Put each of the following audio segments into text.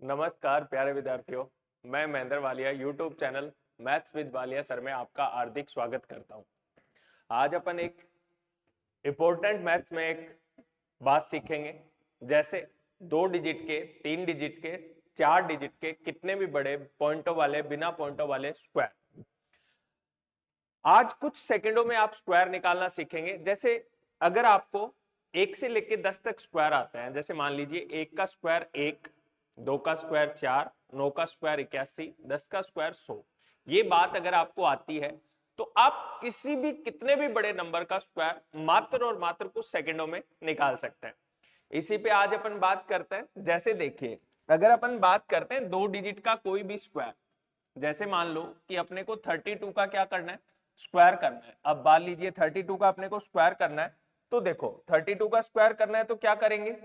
नमस्कार प्यारे विद्यार्थियों, मैं Mahendra Walia YouTube channel maths with Walia sir में आपका हार्दिक स्वागत करता हूं। आज अपन एक इंपॉर्टेंट मैथ्स में एक बात सीखेंगे, जैसे 2 डिजिट के, 3 डिजिट के, 4 डिजिट के कितने भी बड़े पॉइंटों वाले, बिना पॉइंटों वाले स्क्वायर। आज कुछ सेकंडों में आप स्क्वायर निकालना सीखेंगे। जैसे अगर आपको 1 से लेकर 10 तक स्क्वायर आते हैं, जैसे मान लीजिए 1 का स्क्वायर 1, 2 का स्क्वायर 4, 9 का स्क्वायर 81, 10 का स्क्वायर 100, ये बात अगर आपको आती है तो आप किसी भी कितने भी बड़े नंबर का स्क्वायर मात्र और मात्र कुछ सेकंडों में निकाल सकते हैं। इसी पे आज अपन बात करते हैं। जैसे देखिए, अगर अपन बात करते हैं 2 डिजिट का कोई भी स्क्वायर, जैसे मान लो कि अपने को 32 का क्या करना है, स्क्वायर करना है। अब मान लीजिए 32 का अपने को स्क्वायर करना है, तो देखो 32 का स्क्वायर करना है तो क्या करेंगे,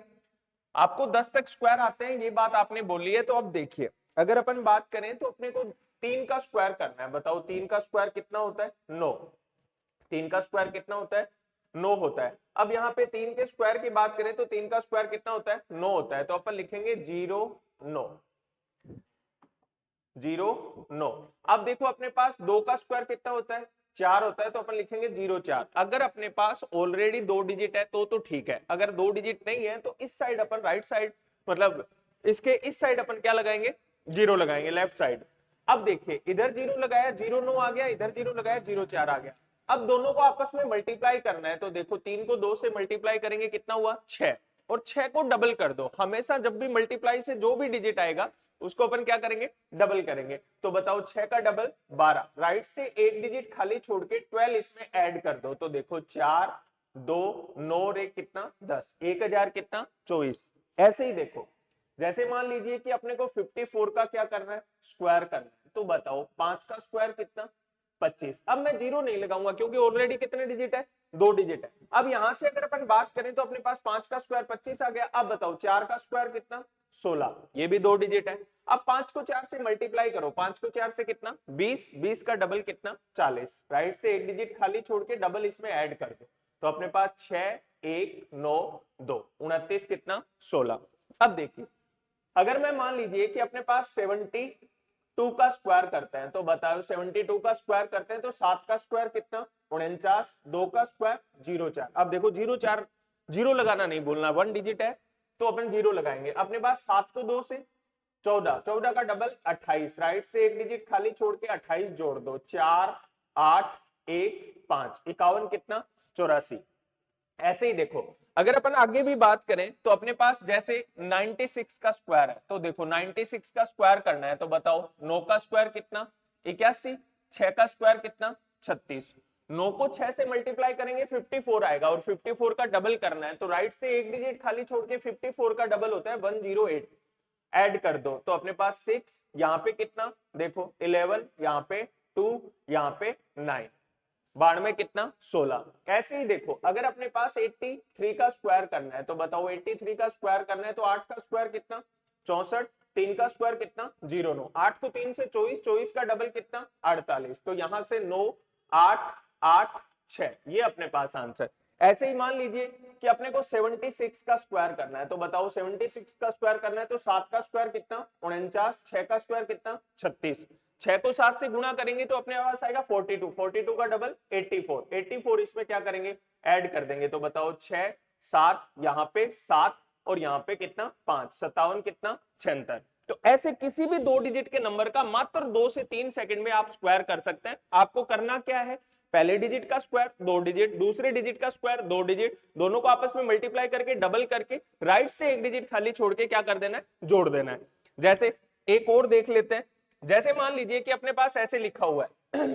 आपको 10 तक स्क्वायर आते हैं, ये बात आपने बोली है। तो अब देखिए, अगर अपन बात करें तो अपने को 3 का स्क्वायर करना है। बताओ 3 का स्क्वायर कितना होता है, 9। 3 का स्क्वायर कितना होता है, 9 होता है। अब यहाँ पे 3 के स्क्वायर की बात करें तो 3 का स्क्वायर कितना होता है, 9 होता है। तो अपन लिखेंगे 0 9 0 9। अब देखो अपने पास 2 का स्क्वायर कितना होता है, 4 होता है। तो अपन लिखेंगे 0 4। अगर अपने पास ऑलरेडी 2 डिजिट है तो ठीक है, अगर 2 डिजिट नहीं है तो इस साइड अपन राइट साइड, मतलब इसके इस साइड अपन क्या लगाएंगे, 0 लगाएंगे, लेफ्ट साइड। अब देखिए इधर 0 लगाया, 0 9 आ गया, इधर 0 लगाया, 0 4 आ गया। अब दोनों को आपस में मल्टीप्लाई करना है, तो देखो 3 को 2 से मल्टीप्लाई करेंगे, कितना हुआ 6, और 6 को डबल कर दो। हमेशा जब भी मल्टीप्लाई से जो भी डिजिट आएगा उसको अपन क्या करेंगे, डबल करेंगे। तो बताओ 6 का डबल 12, राइट से एक डिजिट खाली छोड़ के 12 इसमें ऐड कर दो। तो देखो 4 2 9 रे कितना 10, 1000 कितना 24। ऐसे ही देखो, जैसे मान लीजिए कि अपने को 54 का क्या करना है, स्क्वायर करना है। तो बताओ 5 का स्क्वायर कितना 25। अब मैं 0 नहीं लगाऊंगा क्योंकि ऑलरेडी कितने डिजिट है, 2 डिजिट है। अब यहां से अगर अपन बात करें तो अपने पास 5 का स्क्वायर 25 आ गया। अब बताओ 4 का स्क्वायर कितना 16, ये भी 2 डिजिट है। अब 5 को 4 से मल्टीप्लाई करो, 5 को 4 से कितना 20, 20 का डबल कितना 40, राइट से एक डिजिट खाली छोड़ के डबल इसमें ऐड कर दो। तो अपने पास 6 1 9 2 29 कितना 16। अब देखिए, अगर मैं मान लीजिए कि अपने पास 72 का स्क्वायर करते हैं, तो बताओ 72 का स्क्वायर करते हैं तो 7 का स्क्वायर कितना 49, 2 का स्क्वायर 0 4। अब देखो 0 4, 0 लगाना नहीं बोलना, 1 डिजिट है तो अपन 0 लगाएंगे। अपने पास 7 को 2 से 14, 14 का डबल 28, राइट से एक डिजिट खाली छोड़ के 28 जोड़ दो, 4 8 1 5, 51 कितना 84। ऐसे ही देखो, अगर अपन आगे भी बात करें तो अपने पास जैसे 96 का स्क्वायर है, तो देखो 96 का स्क्वायर करना है। तो बताओ 9 का स्क्वायर कितना 81, 6 का स्क्वायर कितना 36, 9 को 6 से मल्टीप्लाई करेंगे 54 आएगा, और 54 का डबल करना है। तो राइट से एक डिजिट खाली छोड़ के 54 का डबल होता है 108, ऐड कर दो। तो अपने पास 6, यहाँ पे कितना देखो 11, यहाँ पे 2, यहाँ पे 9, 92 कितना 16। ऐसे ही देखो, अगर अपने पास 83 का स्क्वायर करना है, तो बताओ 83 का स्क्वायर करना है तो 8 का स्क्वायर कितना 64, 3 का स्क्वायर कितना 0 9, 8 को 3 से 24, 24 का डबल कितना 48। तो यहां से 9 8 8 6, ये अपने पास आंसर। ऐसे ही मान लीजिए कि अपने को 76 का स्क्वायर करना है, तो बताओ 76 का स्क्वायर करना है तो 7 का स्क्वायर कितना 49, 6 का स्क्वायर कितना 36, 6 को 7 से गुणा करेंगे तो अपने पास आएगा 42, 42 का डबल 84, 84 इसमें क्या करेंगे, ऐड कर देंगे। तो बताओ 6 7, यहाँ पे 7 और यहाँ पे कितना 5, 57 कितना 76। तो ऐसे किसी भी 2 डिजिट के नंबर का मात्र 2 से 3 सेकंड में आप स्क्वायर कर सकते हैं। आपको करना क्या है, पहले डिजिट का स्क्वायर 2 डिजिट, दूसरे डिजिट का स्क्वायर 2 डिजिट, दोनों को आपस में मल्टीप्लाई करके डबल करके राइट से एक डिजिट खाली छोड़ के क्या कर देना है, जोड़ देना है। जैसे एक और देख लेते हैं, जैसे मान लीजिए कि अपने पास ऐसे लिखा हुआ है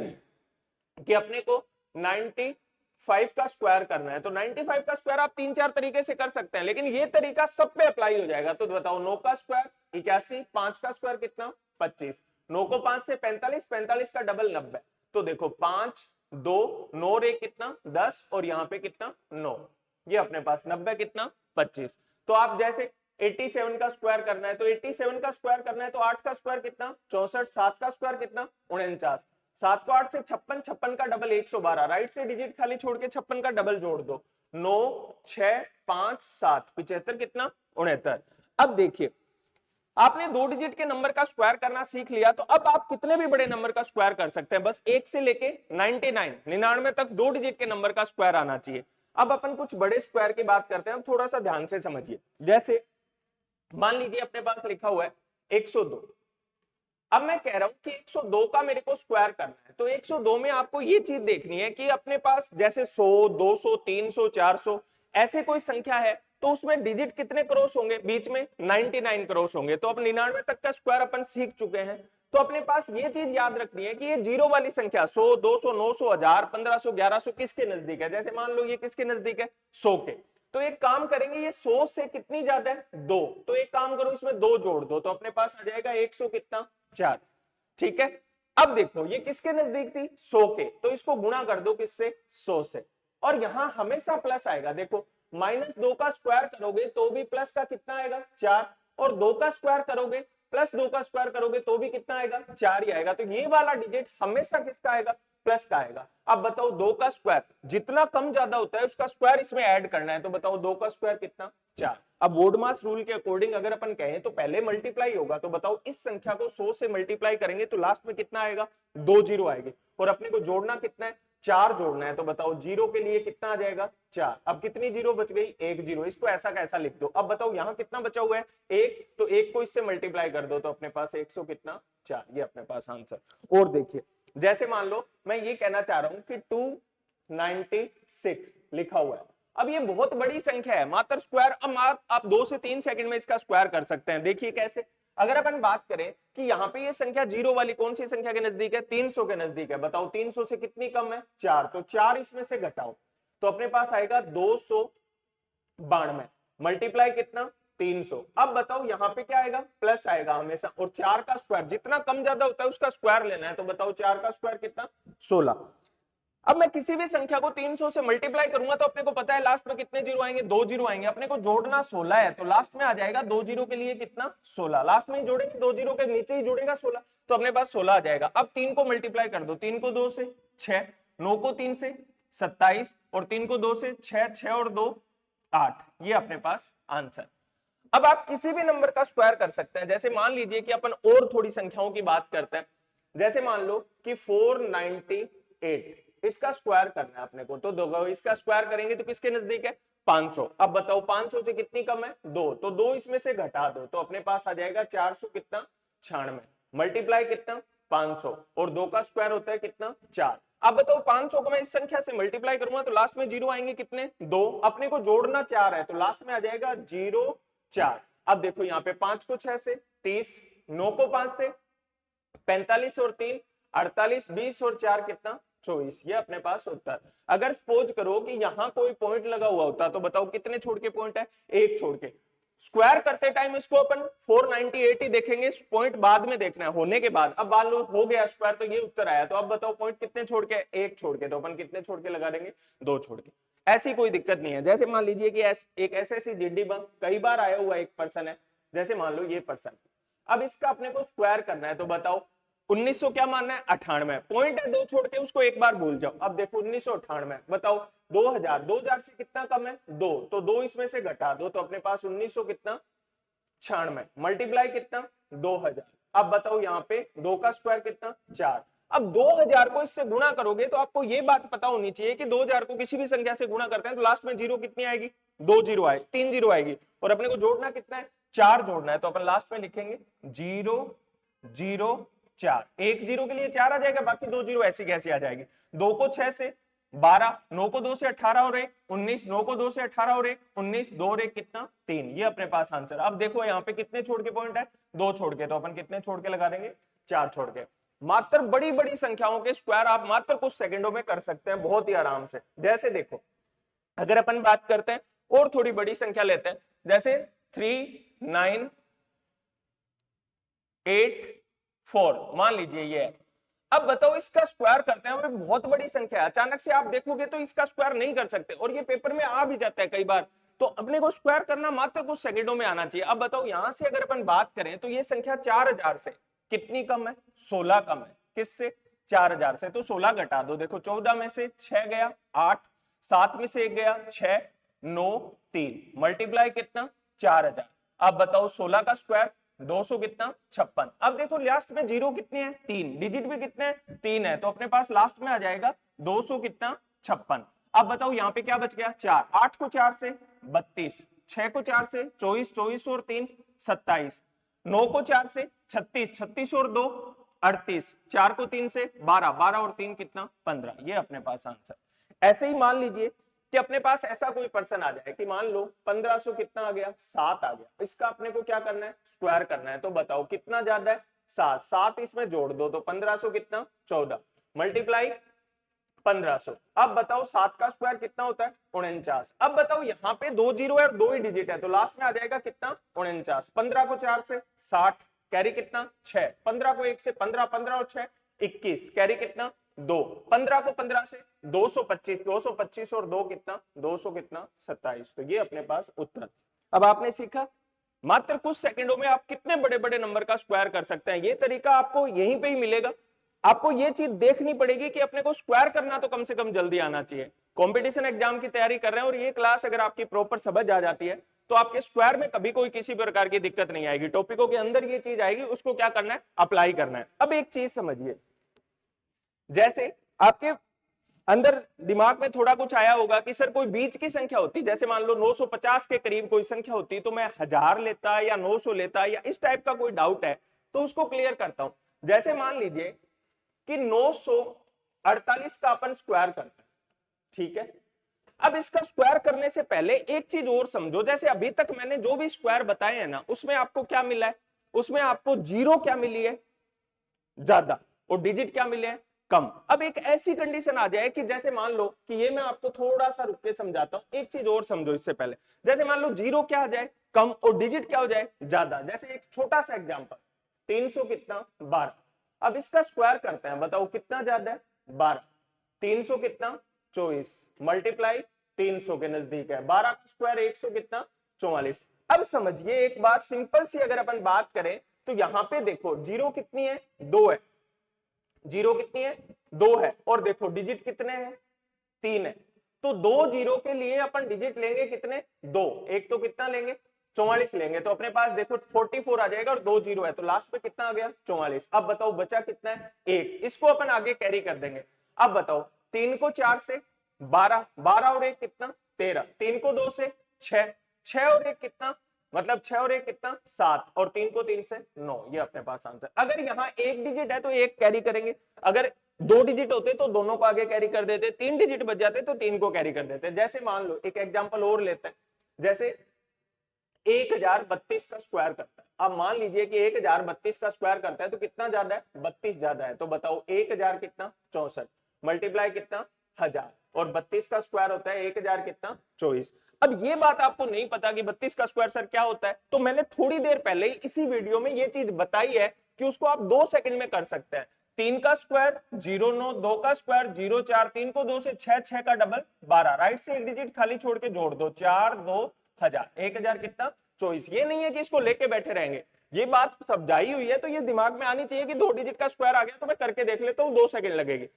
कि अपने को 95 का स्क्वायर करना है, तो 95 का स्क्वायर आप 3 4 तरीके से कर सकते हैं, लेकिन ये तरीका सब पे अप्लाई हो जाएगा। तो बताओ 9 का स्क्वायर 81, 5 का स्क्वायर कितना 25, 9 को 5 से 45, 45 का डबल 90। तो देखो 5 2 9 रे कितना 10, और यहाँ पे कितना 9, ये अपने पास 90 कितना 25। तो आप जैसे 87 का स्क्वायर करना है, तो 87 का स्क्वायर करना है तो 8 का स्क्वायर कितना 64, 7 का स्क्वायर कितना 49, 7 को 8 से 56, 56 का डबल 112, राइट से डिजिट खाली छोड़ के 56 का डबल जोड़ दो, 9 6 5 7, 75 कितना 69। अब देखिए आपने 2 डिजिट के नंबर का स्क्वायर करना सीख लिया, तो अब आप कितने भी बड़े नंबर का स्क्वायर कर सकते हैं, बस 1 से लेके 99 तक 2 डिजिट के नंबर का स्क्वायर आना चाहिए। अब अपन कुछ बड़े स्क्वायर की बात करते हैं, अब थोड़ा सा ध्यान से समझिए। जैसे मान लीजिए अपने पास लिखा हुआ है 102। अब मैं कह रहा हूं कि 102 का मेरे को स्क्वायर करना है, तो 102 में आपको ये चीज देखनी है कि अपने पास जैसे 100, 200, 300, 400 ऐसे कोई संख्या है, तो उसमें डिजिट कितने क्रॉस होंगे, बीच में 99 क्रॉस होंगे। तो अब 99 तक का स्क्वायर अपन सीख चुके हैं, तो अपने पास ये चीज याद रखनी है कि ये जीरो वाली संख्या 100, 200, 900, 1000, 1500, 1100 किसके नजदीक है। जैसे मान लो ये किसके नजदीक है, 100 के। तो एक काम करेंगे, ये 100 से कितनी ज्यादा है, 2, तो एक काम करो इसमें 2 जोड़ दो, तो अपने पास आ जाएगा 100 कितना, 4। ठीक है, अब देखो ये किसके नजदीक थी, 100 के, तो इसको गुणा कर दो किससे, 100 से। और यहां हमेशा प्लस आएगा, देखो -2 का स्क्वायर करोगे तो भी प्लस का कितना आएगा, 4, और 2 का स्क्वायर करोगे प्लस 2 का स्क्वायर करोगे तो भी कितना आएगा, 4 ही आएगा। तो ये वाला डिजिट हमेशा किसका आएगा, प्लस का आएगा। अब बताओ 2 का स्क्वायर जितना कम ज्यादा होता है उसका स्क्वायर इसमें ऐड करना है, तो बताओ 2 का स्क्वायर कितना, 4। अब वोडमास रूल के अकॉर्डिंग अगर अपन कहें तो पहले मल्टीप्लाई होगा, तो बताओ इस संख्या को 100 से मल्टीप्लाई करेंगे तो लास्ट में कितना आएगा, 2 जीरो आएंगे, और अपने को जोड़ना कितना है, 4 जोड़ना है। तो बताओ जीरो के लिए कितना आ जाएगा, 4। अब कितनी जीरो बच गई, 1 जीरो, इसको ऐसा कैसा लिख दो। अब बताओ यहाँ कितना बचा हुआ है, 1, तो 1 को इससे मल्टीप्लाई कर दो, तो अपने पास 100 कितना, 4। ये अपने पास आंसर। और देखिए जैसे मान लो मैं ये कहना चाह रहा हूं कि 296 लिखा हुआ है। अब ये बहुत बड़ी संख्या है, मात्र स्क्वायर, अब आप 2 से 3 सेकंड में इसका स्क्वायर कर सकते हैं। देखिए कैसे, अगर अपन बात करें कि यहाँ पे ये संख्या जीरो वाली कौन सी संख्या के नजदीक है, 300 के नजदीक है। बताओ 300 से कितनी कम है, 4, तो 4 इसमें से घटाओ, तो अपने पास आएगा 292, मल्टीप्लाई कितना, 300। अब बताओ यहाँ पे क्या आएगा, प्लस आएगा हमेशा, और 4 का स्क्वायर जितना कम ज्यादा होता है उसका स्क्वायर लेना है। तो बताओ 4 का स्क्वायर कितना, 16। अब मैं किसी भी संख्या को 300 से मल्टीप्लाई करूंगा तो अपने को पता है लास्ट में कितने जीरो आएंगे, 2 जीरो आएंगे। अपने को जोड़ना 16 है, तो लास्ट में आ जाएगा 2 जीरो के लिए कितना, 16। लास्ट में ही जोड़ेंगे, 2 जीरो के नीचे ही जुड़ेगा 16, तो अपने पास 16 आ जाएगा। अब 3 को मल्टीप्लाई कर दो, 3 को 2 से 6, 9 को 3 से 27, और 3 को 2 से 6, 6 और 2 8। ये अपने पास आंसर। अब आप किसी भी नंबर का स्क्वायर कर सकते हैं। जैसे मान लीजिए कि अपन और थोड़ी संख्याओं की बात करते हैं, जैसे मान लो कि 498, इसका स्क्वायर करना है अपने को, तो दो इसका स्क्वायर करेंगे तो किसके नजदीक है, 500। अब बताओ 500 से कितनी कम है, 2, तो 2 इसमें से घटा दो, तो अपने पास आ जाएगा 400 कितना, 96, मल्टीप्लाई कितना, 500, और 2 का स्क्वायर होता है कितना, 4। अब बताओ 500 को मैं इस संख्या से मल्टीप्लाई करूंगा तो लास्ट में जीरो आएंगे कितने, 2। अपने को जोड़ना 4 है, तो लास्ट में आ जाएगा 0 4। अब देखो यहाँ पे 5 को 6 से 30, 9 को 5 से 45, और 3 48, 20 और 4 कितना, 24। ये अपने पास उत्तर। अगर सपोज करो कि यहाँ कोई पॉइंट लगा हुआ होता तो बताओ कितने छोड़ के पॉइंट है, 1 छोड़ के। स्क्वायर करते टाइम इसको अपन 498 ही देखेंगे, पॉइंट बाद में देखना है, होने के बाद। अब मान लो हो गया स्क्वायर तो ये उत्तर आया, तो अब बताओ पॉइंट कितने छोड़ के, 1 छोड़ के, तो अपन कितने छोड़ के लगा देंगे, 2 छोड़ के। ऐसी कोई दिक्कत नहीं है। जैसे मान लीजिए कि एक ऐसे जीडी बम कई बार आया हुआ एक पर्सन है, जैसे मान लो ये पर्सन, अब इसका अपने को स्क्वायर करना है, तो बताओ 1900 क्या मानना है, 98, पॉइंट है 2 छोड़ के, उसको एक बार भूल जाओ। अब देखो 1998, बताओ 2000, 2000 से कितना कम है, 2, तो 2 इसमें से घटा दो, तो अपने पास 1900 कितना, 96, मल्टीप्लाई कितना, 2000। अब बताओ यहाँ पे 2 का स्क्वायर कितना, 4। अब 2000 को इससे गुणा करोगे तो आपको ये बात पता होनी चाहिए कि 2000 को किसी भी संख्या से गुणा करते हैं तो लास्ट में जीरो कितनी आएगी, 2 जीरो आए, 3 जीरो आएगी, और अपने को जोड़ना कितना है, 4 जोड़ना है। तो अपन लास्ट में लिखेंगे 0 0 4, 1 जीरो के लिए 4 आ जाएगा, बाकी 2 जीरो ऐसी कैसी आ जाएगी। 2 को 6 से 12, 9 को 2 से 18 और 1 19, 9 को 2 से 18 और 1 19, 2 और 1 कितना, 3। ये अपने पास आंसर। अब देखो यहाँ पे कितने छोड़ के पॉइंट है, 2 छोड़ के, तो अपन कितने छोड़ के लगा देंगे, 4 छोड़ के। मात्र बड़ी बड़ी संख्याओं के स्क्वायर आप मात्र कुछ सेकंडों में कर सकते हैं, बहुत ही आराम से। जैसे देखो अगर अपन बात करते हैं और थोड़ी बड़ी संख्या लेते हैं, जैसे 3984 मान लीजिए ये है। अब बताओ इसका स्क्वायर करते हैं, बहुत बड़ी संख्या है, अचानक से आप देखोगे तो इसका स्क्वायर नहीं कर सकते, और ये पेपर में आ भी जाता है कई बार, तो अपने को स्क्वायर करना मात्र कुछ सेकंडों में आना चाहिए। अब बताओ यहां से अगर अपन बात करें तो ये संख्या 4000 से कितनी कम है, 16 कम है। किससे, 4000 से, तो 16 घटा दो, देखो 14 में से 6 गया 8, 7 में से 1 गया 6, 9 3, मल्टीप्लाई कितना, 4000। अब बताओ 16 का स्क्वायर 200 कितना 56। अब देखो लास्ट में जीरो कितने हैं 3, डिजिट भी कितने हैं 3 है, तो अपने पास लास्ट में आ जाएगा 200 कितना 56। अब बताओ यहाँ पे क्या बच गया 4, 8 को 4 से 32, 6 को 4 से 24, 24 और 3 27, 9 को 4 से 36, 36 और 2 38, 4 को 3 से 12, 12 और 3 कितना 15। ये अपने पास आंसर। ऐसे ही मान लीजिए कि अपने पास ऐसा कोई पर्सन आ जाए कि मान लो 1500 कितना आ गया 7 आ गया, इसका अपने को क्या करना है स्क्वायर करना है। तो बताओ कितना ज्यादा है 7, 7 इसमें जोड़ दो तो 1500 कितना 14 मल्टीप्लाई 1500। अब बताओ 7 का स्क्वायर कितना होता है 49। अब बताओ यहाँ पे 2 जीरो है और 2 ही डिजिट है, तो लास्ट में आ जाएगा कितना 49। 15 को 4 से 60, कैरी कितना 6, 15 को 1 से 15, 15 और 6 21, कैरी कितना 2, 15 को 15 से 225, 225 और 2 कितना 200 कितना 27। तो ये अपने पास उत्तर। अब आपने सीखा मात्र कुछ सेकंडों में आप कितने बड़े बड़े नंबर का स्क्वायर कर सकते हैं। ये तरीका आपको यहीं पे ही मिलेगा। आपको ये चीज देखनी पड़ेगी कि अपने को स्क्वायर करना तो कम से कम जल्दी आना चाहिए। कंपटीशन एग्जाम की तैयारी कर रहे हैं और ये क्लास अगर आपकी प्रॉपर समझ आ जाती है तो आपके स्क्वायर में कभी कोई किसी प्रकार की दिक्कत नहीं आएगी। टॉपिकों के अंदर ये चीज आएगी, उसको क्या करना है अप्लाई करना है। अब एक चीज समझिए, जैसे आपके अंदर दिमाग में थोड़ा कुछ आया होगा कि सर कोई बीच की संख्या होती, जैसे मान लो 950 के करीब कोई संख्या होती तो मैं 1000 लेता या 900 लेता, या इस टाइप का कोई डाउट है तो उसको क्लियर करता हूं। जैसे मान लीजिए कि 948 का अपन स्क्वायर करते हैं, ठीक है। अब इसका स्क्वायर करने से पहले एक चीज और समझो, जैसे अभी तक मैंने जो भी स्क्वायर बताए हैं ना उसमें आपको क्या मिला है, उसमें आपको जीरो क्या मिली है ज्यादा और डिजिट क्या मिले हैं कम। अब एक ऐसी कंडीशन आ जाए कि जैसे मान लो कि ये मैं आपको थोड़ा सा रुक के समझाता हूं, एक चीज और समझो इससे पहले। जैसे मान लो जीरो क्या आ जाए कम और डिजिट क्या हो जाए ज्यादा। जैसे एक छोटा सा एग्जांपल 300 कितना 12। अब इसका स्क्वायर करते हैं, बताओ कितना ज्यादा है 12, 300 कितना 24 मल्टीप्लाई 300 के नजदीक है, 12 का स्क्वायर 100 कितना 44। अब समझिए एक बात सिंपल सी, अगर अपन बात करें तो यहां पे देखो जीरो कितनी है 2 है, जीरो कितनी है 2 है, और देखो डिजिट कितने हैं 3 है। तो 2 जीरो के लिए अपन डिजिट लेंगे कितने 2, एक तो कितना लेंगे 44 लेंगे, तो अपने पास देखो 44 आ जाएगा और 2 जीरो है, तो लास्ट पे कितना आ गया 44। अब बताओ बचा कितना है 1, इसको अपन आगे कैरी कर देंगे। अब बताओ 3 को 4 से 12, 12 और 1 कितना 13, 3 को 2 से 6, 6 और 1 कितना, मतलब 6 और 1 कितना 7, और 3 को 3 से 9। ये अपने पास आंसर। अगर यहाँ एक डिजिट है तो एक कैरी करेंगे, अगर 2 डिजिट होते तो दोनों को आगे कैरी कर देते, 3 डिजिट बच जाते तो 3 को कैरी कर देते। जैसे मान लो एक एग्जांपल और लेते हैं, जैसे 1032 का स्क्वायर करता है। अब मान लीजिए कि 1032 का स्क्वायर करता है तो कितना ज्यादा है 32 ज्यादा है, तो बताओ 1000 कितना 64 मल्टीप्लाई कितना 1000, और 32 का स्क्वायर होता है 1000 कितना 24। अब ये बात आपको नहीं पता कि 32 का स्क्वायर सर क्या होता है, तो मैंने थोड़ी देर पहले ही इसी वीडियो में ये चीज बताई है कि उसको आप 2 सेकंड में कर सकते हैं। 3 का स्क्वायर 09, 2 का स्क्वायर 04, 3 को 2 से 6, 6 का डबल 12, राइट से एक डिजिट खाली छोड़ के जोड़ दो 4 2 1000, 1000 कितना 24। ये नहीं है कि इसको लेके बैठे रहेंगे, ये बात समझाई हुई है तो ये दिमाग में आनी चाहिए कि 2 डिजिट का स्क्वायर आ गया तो मैं करके देख लेता हूं 2 सेकंड लगेगी।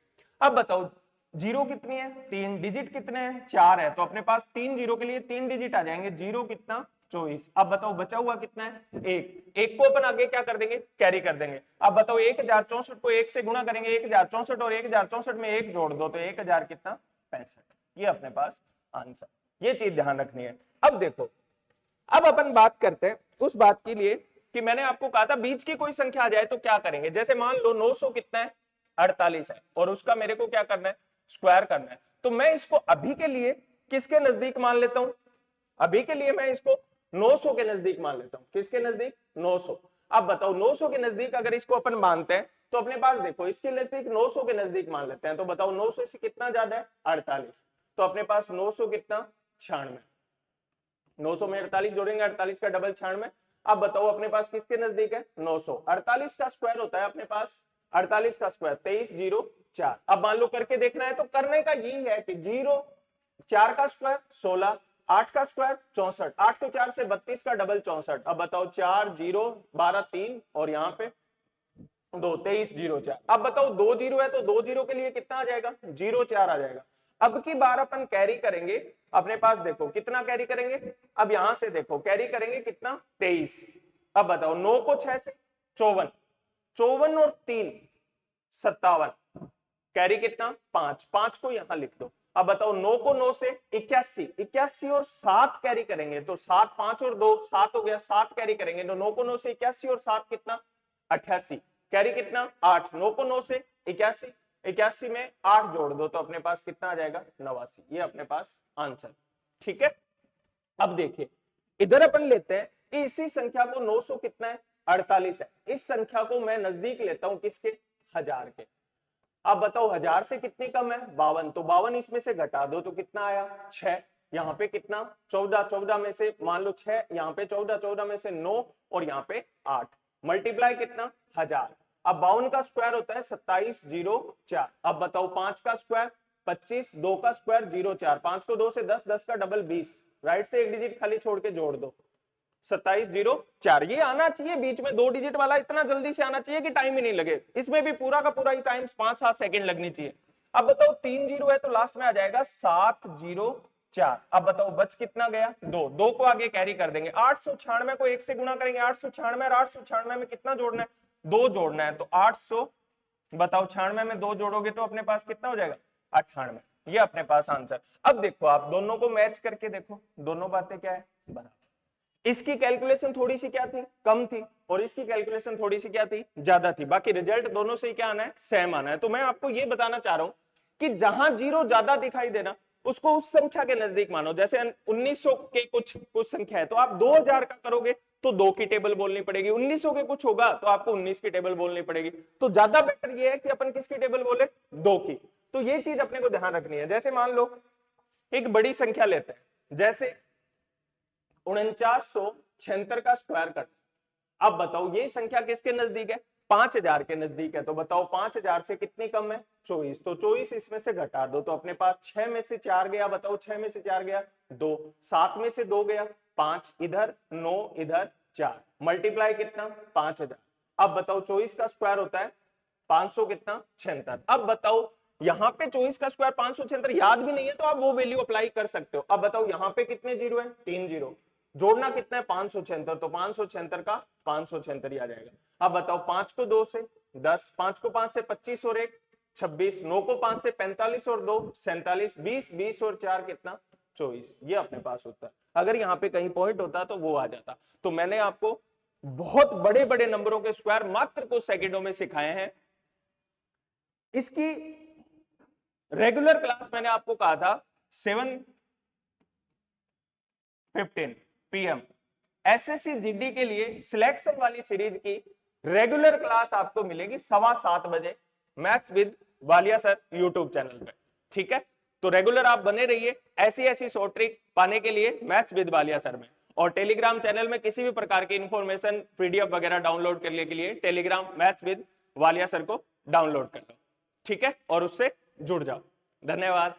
अब बताओ जीरो कितनी है 3, डिजिट कितने हैं 4 है, तो अपने पास 3 जीरो के लिए 3 डिजिट आ जाएंगे, जीरो कितना 24। अब बताओ बचा हुआ कितना है 1, एक को अपन आगे क्या कर देंगे कैरी कर देंगे। अब बताओ 1064 को 1 से गुणा करेंगे, 1064 और 1064 में 1 जोड़ दो तो 1000 कितना 65। ये अपने पास आंसर, ये चीज ध्यान रखनी है। अब देखो अब अपन बात करते हैं उस बात के लिए कि मैंने आपको कहा था बीच की कोई संख्या आ जाए तो क्या करेंगे। जैसे मान लो 900 कितना है 48 है और उसका मेरे को क्या करना है स्क्वायर करना है, तो मैं इसको अभी के लिए किसके नजदीक मान लेता हूं, अभी के लिए मैं इसको 900 के नजदीक मान लेता हूं। किसके नजदीक 900। अब बताओ 900 के नजदीक अगर इसको अपन मानते हैं तो अपने पास देखो इसके नजदीक 900 के नजदीक मान लेते हैं, तो बताओ 900 से कितना ज्यादा है 48, तो अपने पास 900 कितना 96, 900 में 48 जोड़ेंगे 48 का डबल 96। अब बताओ अपने पास किसके नजदीक है 900। 48 का स्क्वायर होता है अपने पास 48 का स्क्वायर 2304। अब मान लो करके देखना है तो करने का यही है कि 0 4 का स्क्वायर 16, 8 का स्क्वायर 64, 8 को 4 से 32 का डबल 64। अब बताओ 4 0 12 3 और यहाँ पे 2 2304। अब बताओ 2 जीरो है तो 2 जीरो के लिए कितना आ जाएगा 04 आ जाएगा। अब की बार अपन कैरी करेंगे, अपने पास देखो कितना कैरी करेंगे, अब यहां से देखो कैरी करेंगे कितना 23। अब बताओ 9 को 6 से 54, 54 और 3 57, कैरी कितना 5, 5 को यहां लिख दो। अब बताओ 9 को 9 से 81, 81 और 7 कैरी करेंगे तो 7, 5 और 2 7 हो गया, 7 कैरी करेंगे तो 9 को 9 से 81 और 7 कितना 88, कैरी कितना 8, 9 को 9 से 81, 81 में 8 जोड़ दो तो अपने पास कितना आ जाएगा 89, ये अपने पास आंसर। ठीक है, अब देखिए इधर अपन लेते हैं कि इसी संख्या को 900 कितना है 48 है, इस संख्या को मैं नजदीक लेता हूं किसके 1000 के। अब बताओ 1000 से कितनी कम है 52, तो 52 इसमें से घटा दो तो कितना आया 6, यहाँ पे कितना 14, 14 में से मान लो 6, यहाँ पे 14, 14 में से 9 और यहाँ पे 8, मल्टीप्लाई कितना 1000। अब 52 का स्क्वायर होता है 2704। अब बताओ 5 का स्क्वायर 25, 2 का स्क्वायर 04, 5 को 2 से 10, 10 का डबल 20, राइट से एक डिजिट खाली छोड़ के जोड़ दो 2704। ये आना चाहिए बीच में 2 डिजिट वाला, इतना जल्दी से आना चाहिए कि टाइम ही नहीं लगे, इसमें भी पूरा का पूरा ही टाइम 5-7 सेकंड लगनी चाहिए। अब बताओ 3 जीरो है तो लास्ट में आ जाएगा 704। अब बताओ बच कितना गया 2, 2 को आगे कैरी कर देंगे, 896 को 1 से गुणा करेंगे, 896 और 896 में कितना जोड़ना है 2 जोड़ना है तो 800, बताओ 96 में 2 जोड़ोगे तो अपने पास कितना हो जाएगा 98, ये अपने पास आंसर। अब देखो आप दोनों को मैच करके देखो, दोनों बातें क्या है बराबर। इसकी कैलकुलेशन थोड़ी सी क्या थी कम थी और इसकी कैलकुलेशन थोड़ी सी क्या थी ज्यादा थी, बाकी रिजल्ट दोनों से ही क्या आना है सेम आना है। तो मैं आपको ये बताना चाह रहा हूं कि जहां जीरो ज्यादा दिखाई देना उसको उस संख्या के नजदीक मानो। जैसे 1900 के कुछ संख्या है तो आप 2000 का करोगे तो 2 की टेबल बोलनी पड़ेगी, 1900 के कुछ होगा तो आपको 19 की टेबल बोलनी पड़ेगी। तो ज्यादा बेटर ये है कि अपन किसकी टेबल बोले 2 की। तो ये चीज अपने को ध्यान रखनी है। जैसे मान लो एक बड़ी संख्या लेते हैं, जैसे 4976 का स्क्वायर करना। अब बताओ ये संख्या किसके नजदीक है 5000 के नजदीक है। तो बताओ 5000 से कितनी कम है 24, तो 24 इसमें से घटा दो तो अपने पास 6 में से 4 गया, बताओ 6 में से 4 गया 2, 7 में से 2 गया 5, इधर 9 इधर 4, मल्टीप्लाई कितना 5000। अब बताओ 24 का स्क्वायर होता है 500 कितना 76। अब बताओ यहाँ पे 24 का स्क्वायर 576 याद भी नहीं है तो आप वो वैल्यू अप्लाई कर सकते हो। अब बताओ यहाँ पे कितने जीरो है 3 जीरो, जोड़ना कितना है 576, तो 576 का 576 ही आ जाएगा। अब बताओ 5 को 2 से 10, 5 को 5 से 25 और 1 26, 9 को 5 से 45 और 2 47, 20, 20 और 4 कितना 24, ये अपने पास होता है। अगर यहाँ पे कहीं पॉइंट होता तो वो आ जाता। तो मैंने आपको बहुत बड़े बड़े नंबरों के स्क्वायर मात्र कुछ सेकंडों में सिखाए हैं। इसकी रेगुलर क्लास मैंने आपको कहा था 7:15 PM एसएससी जीडी के लिए सिलेक्शन वाली सीरीज की रेगुलर क्लास आपको मिलेगी 7:15 बजे maths with Walia sir YouTube channel पे। ठीक है, तो रेगुलर आप बने रहिए ऐसी ऐसी शॉर्ट ट्रिक पाने के लिए मैथ्स विद वालिया सर में। और टेलीग्राम चैनल में किसी भी प्रकार की इंफॉर्मेशन पीडीएफ वगैरह डाउनलोड करने के लिए Telegram maths with Walia sir को डाउनलोड कर लो। ठीक है, और उससे जुड़ जाओ। धन्यवाद।